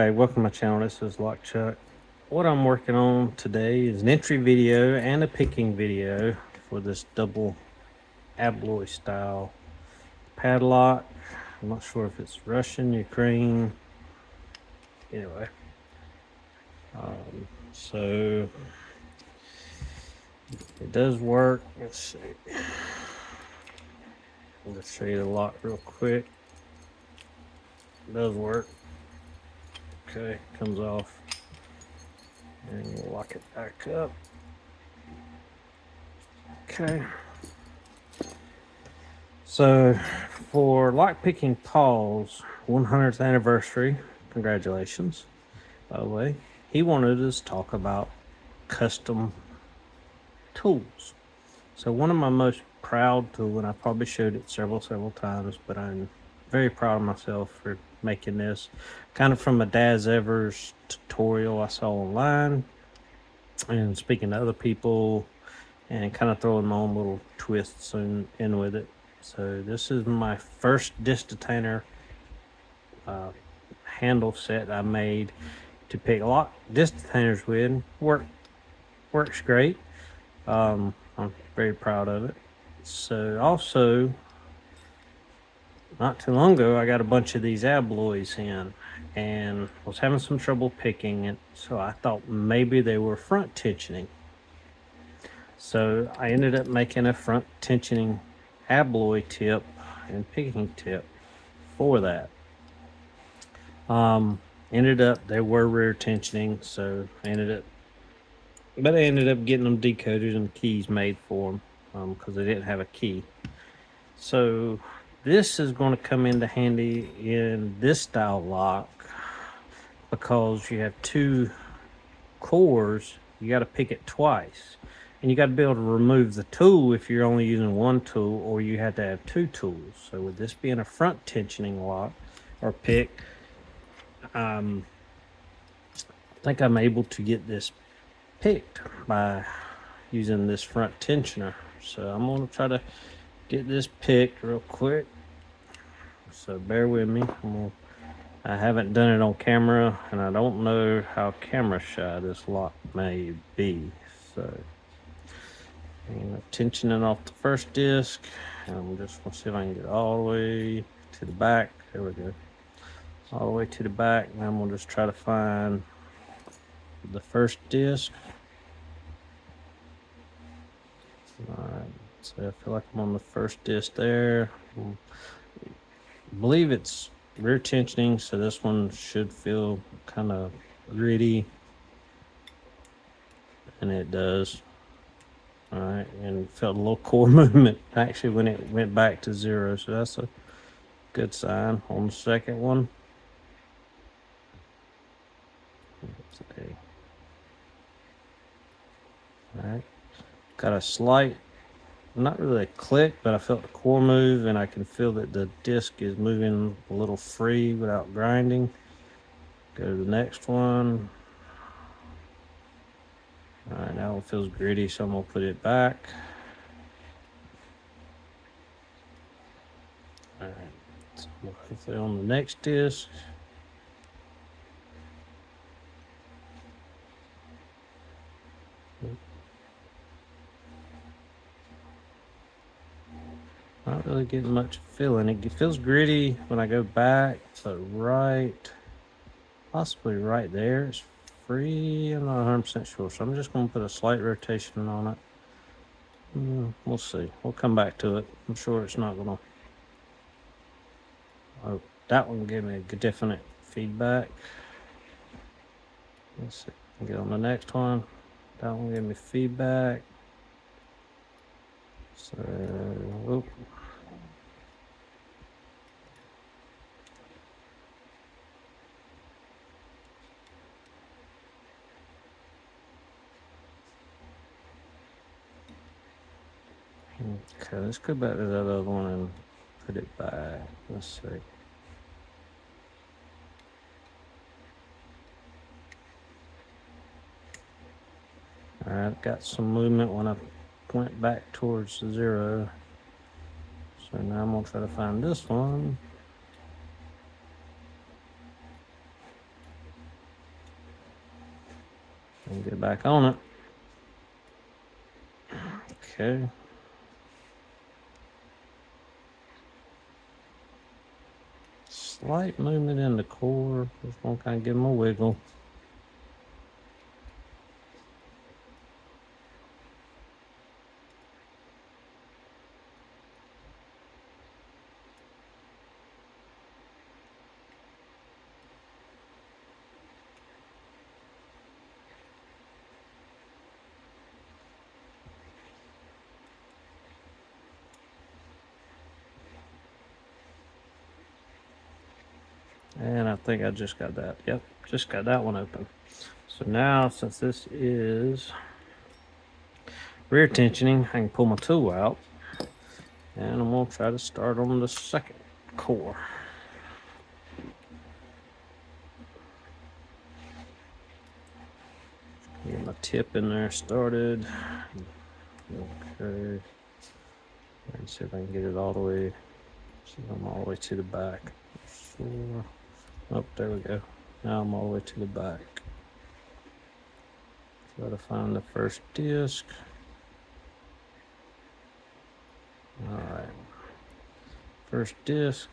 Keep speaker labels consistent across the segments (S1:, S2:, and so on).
S1: Hi, welcome to my channel. This is Lock Chuck. What I'm working on today is an entry video and a picking video for this double abloy style padlock. I'm not sure if it's Russian, Ukraine. Anyway, so it does work. Let's see. I'll just show you the lock real quick. It does work. Okay, comes off. And we'll lock it back up. Okay. So for Lockpicking Paul's 100th anniversary, congratulations, by the way, he wanted us to talk about custom tools. So one of my most proud tools, and I probably showed it several times, but I'm very proud of myself for making this kind of from a Daz Evers tutorial I saw online and speaking to other people and kind of throwing my own little twists in with it. So this is my first disc detainer handle set I made to pick lock disc detainers with. Works great. I'm very proud of it. So also, not too long ago, I got a bunch of these abloys in and was having some trouble picking it. So I thought maybe they were front tensioning. So I ended up making a front tensioning abloy tip and picking tip for that. Ended up they were rear tensioning, so I ended up getting them decoded and keys made for them because they didn't have a key. So this is going to come into handy in this style lock because you have two cores. You got to pick it twice. And you got to be able to remove the tool if you're only using one tool, or you have to have two tools. So with this being a front tensioning lock or pick, I think I'm able to get this picked by using this front tensioner. So I'm going to try to get this picked real quick. So bear with me. I haven't done it on camera, and I don't know how camera shy this lock may be. So I'm tensioning off the first disc. I'm just gonna see if I can get all the way to the back. There we go. All the way to the back. And I'm gonna just try to find the first disc. Alright, so I feel like I'm on the first disc there. I believe it's rear tensioning, so this one should feel kind of gritty. And it does. All right, and felt a little core movement actually when it went back to zero, so that's a good sign. On the second one, all right, got a slight, not really a click, but I felt the core move, and I can feel that the disc is moving a little free without grinding. Go to the next one. All right, that one feels gritty, so I'm gonna put it back. All right, so hopefully on the next disc. Not really getting much feeling. It feels gritty when I go back, but possibly right there, it's free. I'm not 100% sure, so I'm just going to put a slight rotation on it. We'll see. We'll come back to it. I'm sure it's not going to. Oh, that one gave me a definite feedback. Let's see. Get on the next one. That one gave me feedback. So, whoop. Okay, let's go back to that other one and put it back. Let's see. All right, got some movement when I went back towards the zero. So now I'm gonna try to find this one. And get back on it. Okay. Slight movement in the core. Just want to kind of give them a wiggle. And I think I just got that. Yep, just got that one open. So now, since this is rear tensioning, I can pull my tool out. And I'm going to try to start on the second core. Get my tip in there started. Okay. Let's see if I can get it all the way. See if I'm all the way to the back. Sure. Oh, there we go. Now I'm all the way to the back. Try to find the first disc. All right. First disc.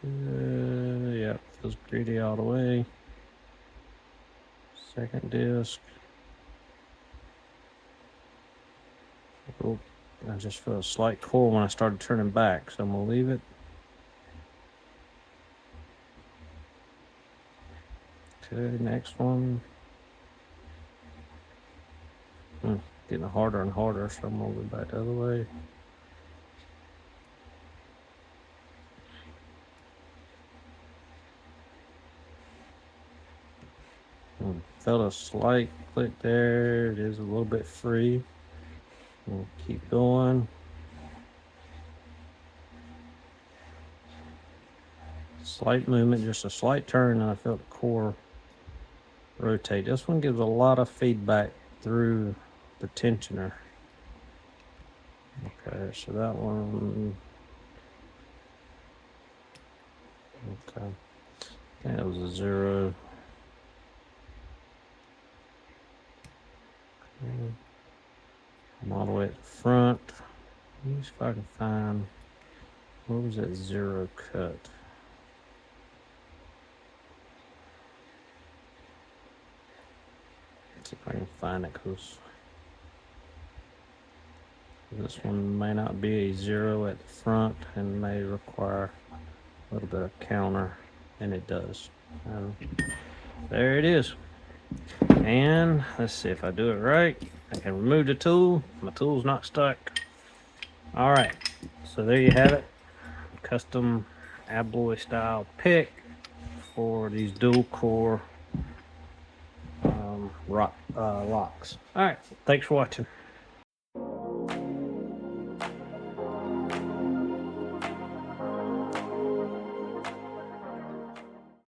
S1: Yep, feels greedy all the way. Second disc. Oh, I just felt a slight coil when I started turning back, so I'm gonna leave it. Okay, next one. Getting harder and harder, so I'm gonna go back the other way. Felt a slight click there. It is a little bit free. We'll keep going. Slight movement, just a slight turn, and I felt the core rotate. This one gives a lot of feedback through the tensioner. Okay, so that one. Okay, I think that was a 0. Okay. I'm all the way at the front. Let me see if I can find, where was that 0 cut? Let's see if I can find it, because this one may not be a 0 at the front and may require a little bit of counter, and it does. There it is. And let's see if I do it right. I can remove the tool. My tool's not stuck. All right, so there you have it. Custom alloy style pick for these dual core locks. All right, thanks for watching.